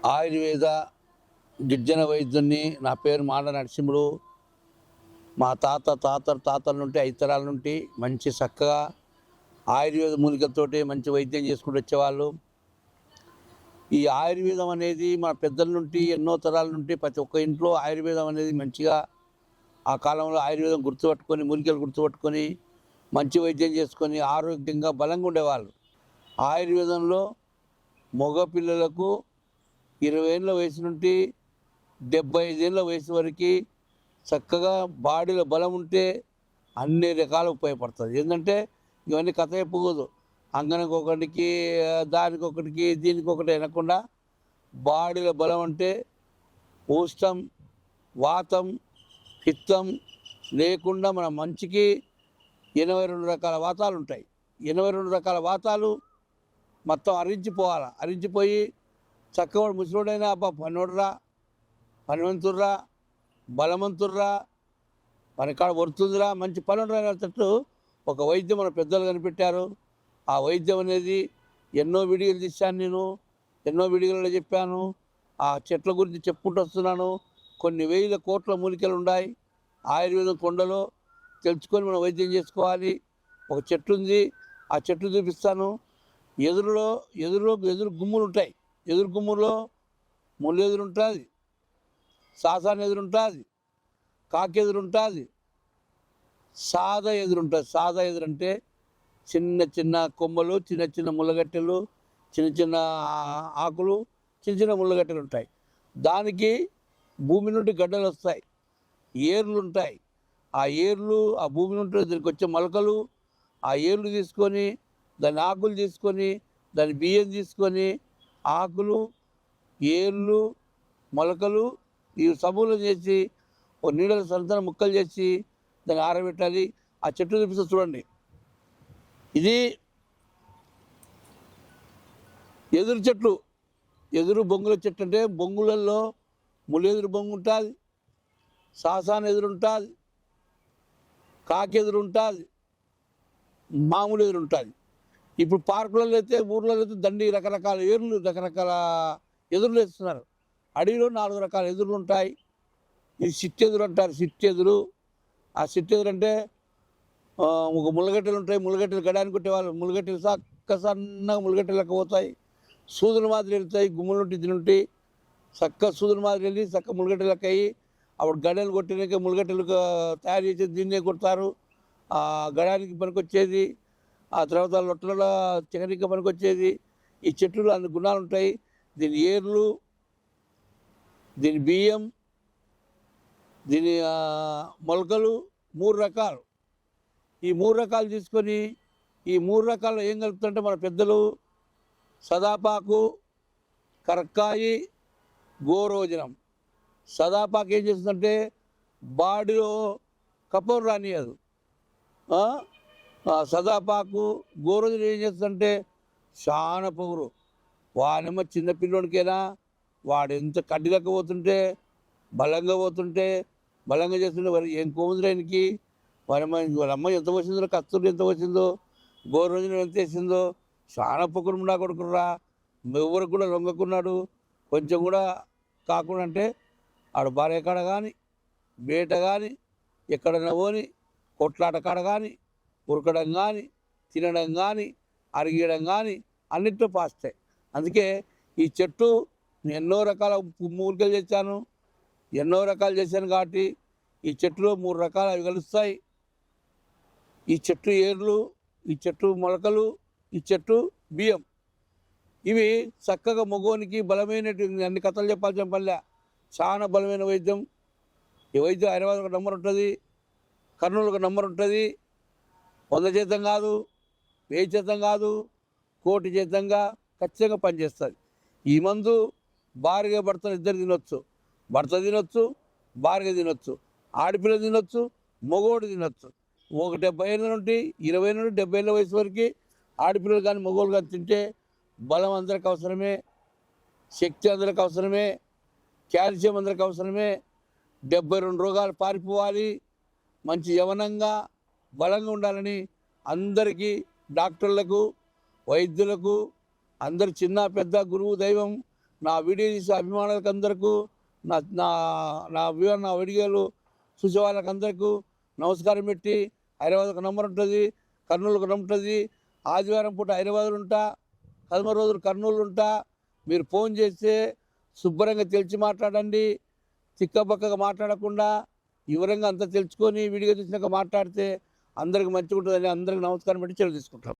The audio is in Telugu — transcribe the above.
ఆయుర్వేద గిరిజన వైద్యుని. నా పేరు మాండ నరసింహుడు. మా తాతల నుండి 5 తరాల నుండి మంచి చక్కగా ఆయుర్వేద మూలికలతోటి మంచి వైద్యం చేసుకుంటూ వచ్చేవాళ్ళు. ఈ ఆయుర్వేదం అనేది మా పెద్దల నుండి ఎన్నో తరాల నుండి ప్రతి ఒక్క ఇంట్లో ఆయుర్వేదం అనేది మంచిగా ఆ కాలంలో ఆయుర్వేదం గుర్తుపట్టుకొని మూలికలు గుర్తుపట్టుకొని మంచి వైద్యం చేసుకొని ఆరోగ్యంగా బలంగా ఉండేవాళ్ళు. ఆయుర్వేదంలో మగ పిల్లలకు 20 ఏళ్ళ వయసు నుండి 75 ఏళ్ళ వయసు వరకు చక్కగా బాడీలో బలం ఉంటే అన్ని రకాల ఉపయోగపడుతుంది. ఏంటంటే ఇవన్నీ కథ చెప్పుకోదు. అంగనకు ఒకటికి దానికి ఒకటికి దీనికి ఒకటి వినకుండా బాడీలో బలం అంటే ఉష్టం వాతం పిత్తం లేకుండా మన మంచికి 82 రకాల వాతాలు ఉంటాయి. 82 రకాల వాతాలు మొత్తం అరించిపోయి చక్కవాడు ముసలోడైనా అబ్బా పనోడురా పనివంతుర్రా బలవంతుర్రా పనికాడ వరుతుందిరా మంచి పనులు అనేటట్టు ఒక వైద్యం మన పెద్దలు కనిపెట్టారు. ఆ వైద్యం అనేది ఎన్నో వీడియోలు తీశాను, నేను ఎన్నో వీడియోలలో చెప్పాను. ఆ చెట్ల గురించి చెప్పుకుంటూ వస్తున్నాను. కొన్ని వేల కోట్ల మూలికలు ఉన్నాయి ఆయుర్వేదం కొండలో. తెలుసుకొని మనం వైద్యం చేసుకోవాలి. ఒక చెట్టు ఉంది, ఆ చెట్టు చూపిస్తాను. ఎదురు గుమ్ములు ఉంటాయి. ఎదురు గుమ్ములో ముళ్ళు ఎదురు ఉంటుంది, సాసాన ఎదురు ఉంటుంది, కాకెదురు ఉంటుంది, సాదా ఎదురు ఉంటుంది. సాదా ఎదురు అంటే చిన్న చిన్న కొమ్మలు, చిన్న చిన్న ముళ్ళగట్టెలు, చిన్న చిన్న ఆకులు, చిన్న చిన్న ముళ్ళగట్టెలు ఉంటాయి. దానికి భూమి నుండి గడ్డలు వస్తాయి, ఏర్లు ఉంటాయి. ఆ ఏర్లు ఆ భూమి నుండి దీనికి వచ్చే మొలకలు, ఆ ఏర్లు తీసుకొని దాని ఆకులు తీసుకొని దాని బియ్యం తీసుకొని ఆకులు ఏర్లు మొలకలు ఈ సమూలం చేసి ఒక నీళ్ళ సంతానం ముక్కలు చేసి దాన్ని ఆరబెట్టాలి. ఆ చెట్టు చూపిస్తే చూడండి. ఇది ఎదురు చెట్లు. ఎదురు బొంగుల చెట్టు అంటే బొంగులలో ముళ్ళెదురు బొంగు ఉంటుంది, సాసాన ఎదురు ఉంటుంది, కాకెదురు ఉంటుంది, మామూలు ఎదురు ఉంటుంది. ఇప్పుడు పార్కులలో అయితే ఊర్లలో అయితే దండి రకరకాల ఏర్లు రకరకాల ఎదురులు వేస్తున్నారు. అడవిలో 4 రకాల ఎదురులు ఉంటాయి. ఇది సిట్టెదురు అంటారు. సిట్టెదురు. ఆ సిట్టెదురు అంటే ఒక ముళ్ళగట్టెలు ఉంటాయి. ముళ్ళగట్టెలు గడానికి కొట్టేవాళ్ళు. ముళ్ళగట్టెలు సన్నగా ముళ్ళగట్టెలకు పోతాయి, సూదుల మాదిరి వెళ్తాయి. గుమ్మల నుండి ఇది నుండి చక్క సూదుల మాదిరి వెళ్ళి చక్క ముళ్ళగట్టెలకు అయ్యి అప్పుడు గడలు కొట్టినాక ముళ్ళగట్టెలు తయారు చేసేది దీన్నే కొడతారు. ఆ గడానికి పనికొచ్చేది. ఆ తర్వాత లొట్టల చెగనికి పనికొచ్చేది. ఈ చెట్లు అన్ని గుణాలు ఉంటాయి. దీని ఏర్లు, దీని బియ్యం, దీని మొలకలు 3 రకాలు. ఈ 3 రకాలు తీసుకొని ఈ 3 రకాలు ఏం కలుపుతుంటే మన పెద్దలు సదాపాకు, కరక్కాయి, గోరోజనం. సదాపాకు ఏం చేస్తుందంటే బాడీలో కపం రానియదు. సదాపాకు గోరోజనం ఏం చేస్తుందంటే చాలా పొగురు. వాడేమో చిన్నపిల్లోనికైనా వాడు ఎంత కడ్డిలకపోతుంటే బలంగా చేస్తుంటే వారు ఏం కోముద్రానికి వాళ్ళ అమ్మ ఎంత వచ్చిందో, కస్తూరి ఎంత వచ్చిందో, గోరోజనం ఎంత వేసిందో. చాలా పొగురు నా కొడుకురా. ఎవరికి కూడా లొంగకున్నాడు. కొంచెం కూడా కాకుండా అంటే ఆడు భార్య కాడ కానీ బేట కానీ ఎక్కడైనా పోని కొట్లాట కాడ కానీ ఉరకడం కానీ తినడం కానీ అరిగేయడం కానీ అన్నింటిలో పాస్తాయి. అందుకే ఈ చెట్టు ఎన్నో రకాల మూలికలు చేశాను, ఎన్నో రకాలు చేశాను కాబట్టి ఈ చెట్టులో 3 రకాలు అవి కలుస్తాయి. ఈ చెట్టు ఏర్లు, ఈ చెట్టు మొలకలు, ఈ చెట్టు బియ్యం. ఇవి చక్కగా మగోనికి బలమైనటువంటి అన్ని కథలు చెప్పాల్సిన పనిలే. చాలా బలమైన వైద్యం. ఈ వైద్యం హైదరాబాద్ ఒక నంబర్ ఉంటుంది, కర్నూలు ఒక నంబర్ ఉంటుంది. 100 శాతం కాదు, 1000 శాతం కాదు, 1,000,000 శాతంగా ఖచ్చితంగా పనిచేస్తుంది. ఈ మందు భార్య భర్తలు ఇద్దరు తినొచ్చు. భర్త తినొచ్చు, భార్య తినొచ్చు, ఆడపిల్ల తినొచ్చు, మగోడు తినొచ్చు. 70 ఏళ్ళ నుండి 20 నుండి 70 ఏళ్ళ వయసు వరకు ఆడపిల్లలు కానీ మగోళ్ళు కానీ తింటే బలం అందరికి అవసరమే, శక్తి అందరికి అవసరమే, కాల్షియం అందరికి అవసరమే. 72 రోగాలు పారిపోవాలి, మంచి యవనంగా బలంగా ఉండాలని అందరికీ డాక్టర్లకు వైద్యులకు అందరు చిన్న పెద్ద గురువు దైవం నా వీడియో తీసే అభిమానులకు అందరికీ నా నా నా వీడియోలు చూసే వాళ్ళకి అందరికీ నమస్కారం పెట్టి, హైదరాబాద్ ఒక నంబర్ ఉంటుంది, కర్నూలు ఒక నంబర్ ఉంటుంది. ఆదివారం పూట హైదరాబాద్లో ఉంటా, 13 రోజులు కర్నూలు ఉంటా. మీరు ఫోన్ చేస్తే శుభ్రంగా తెలిసి మాట్లాడండి, తిక్కబక్కగా మాట్లాడకుండా వివరంగా అంతా తెలుసుకొని వీడియో చూసినాక మాట్లాడితే అందరికి మంచిగా ఉంటుందని అందరికి నమస్కారం పెట్టి సెలవు తీసుకుంటాం.